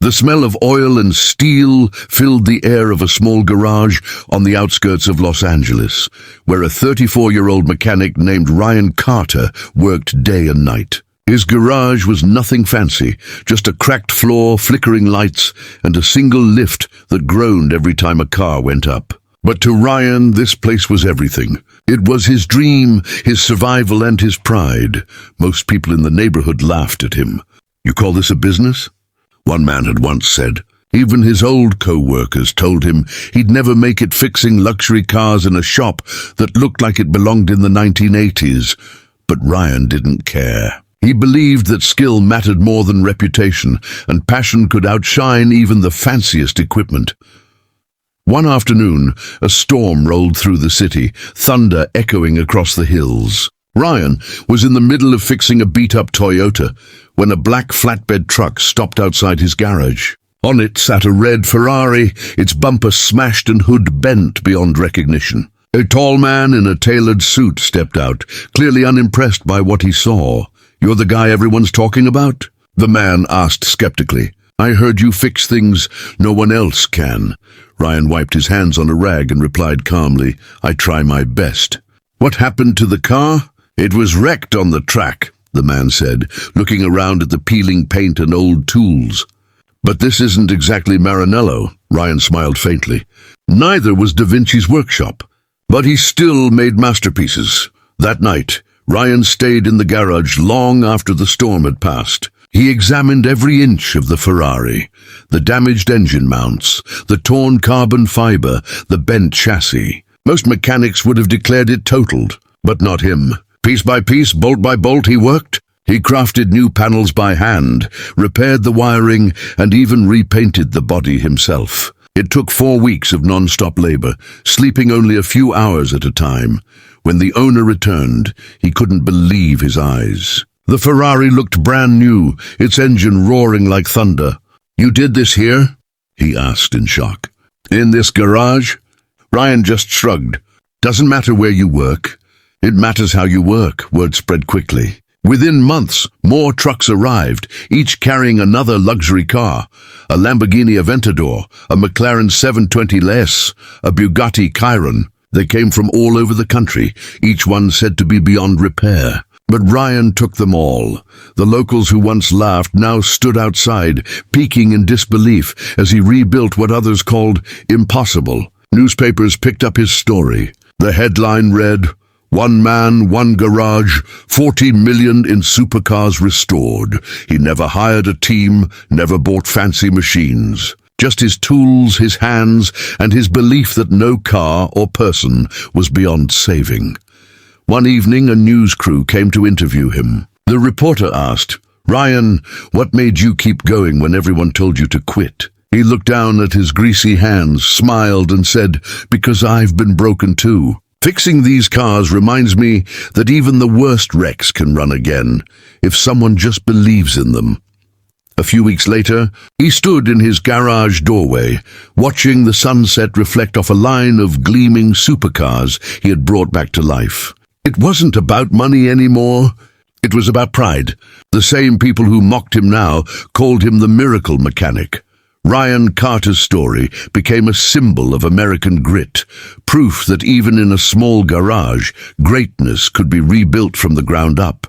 The smell of oil and steel filled the air of a small garage on the outskirts of Los Angeles, where a 34-year-old mechanic named Ryan Carter worked day and night. His garage was nothing fancy, just a cracked floor, flickering lights, and a single lift that groaned every time a car went up. But to Ryan, this place was everything. It was his dream, his survival, and his pride. Most people in the neighborhood laughed at him. "You call this a business?" one man had once said. Even his old co-workers told him he'd never make it fixing luxury cars in a shop that looked like it belonged in the 1980s. But Ryan didn't care. He believed that skill mattered more than reputation, and passion could outshine even the fanciest equipment. One afternoon, a storm rolled through the city, thunder echoing across the hills. Ryan was in the middle of fixing a beat-up Toyota when a black flatbed truck stopped outside his garage. On it sat a red Ferrari, its bumper smashed and hood bent beyond recognition. A tall man in a tailored suit stepped out, clearly unimpressed by what he saw. "You're the guy everyone's talking about?" the man asked skeptically. "I heard you fix things no one else can." Ryan wiped his hands on a rag and replied calmly, "I try my best." "What happened to the car?" "It was wrecked on the track," the man said, looking around at the peeling paint and old tools. "But this isn't exactly Maranello," Ryan smiled faintly. Neither was Da Vinci's workshop, but he still made masterpieces. That night, Ryan stayed in the garage long after the storm had passed. He examined every inch of the Ferrari, the damaged engine mounts, the torn carbon fiber, the bent chassis. Most mechanics would have declared it totaled, but not him. Piece by piece, bolt by bolt, he worked. He crafted new panels by hand, repaired the wiring, and even repainted the body himself. It took 4 weeks of non-stop labor, sleeping only a few hours at a time. When the owner returned, he couldn't believe his eyes. The Ferrari looked brand new, its engine roaring like thunder. "You did this here?" he asked in shock. "In this garage?" Ryan just shrugged. "Doesn't matter where you work. It matters how you work," word spread quickly. Within months, more trucks arrived, each carrying another luxury car. A Lamborghini Aventador, a McLaren 720S, a Bugatti Chiron. They came from all over the country, each one said to be beyond repair. But Ryan took them all. The locals who once laughed now stood outside, peeking in disbelief as he rebuilt what others called impossible. Newspapers picked up his story. The headline read, "One man, one garage, 40 million in supercars restored. He never hired a team, never bought fancy machines. Just his tools, his hands, and his belief that no car or person was beyond saving." One evening, a news crew came to interview him. The reporter asked, "Ryan, what made you keep going when everyone told you to quit?" He looked down at his greasy hands, smiled, and said, "Because I've been broken too. Fixing these cars reminds me that even the worst wrecks can run again, if someone just believes in them." A few weeks later, he stood in his garage doorway, watching the sunset reflect off a line of gleaming supercars he had brought back to life. It wasn't about money anymore. It was about pride. The same people who mocked him now called him the miracle mechanic. Ryan Carter's story became a symbol of American grit, proof that even in a small garage, greatness could be rebuilt from the ground up.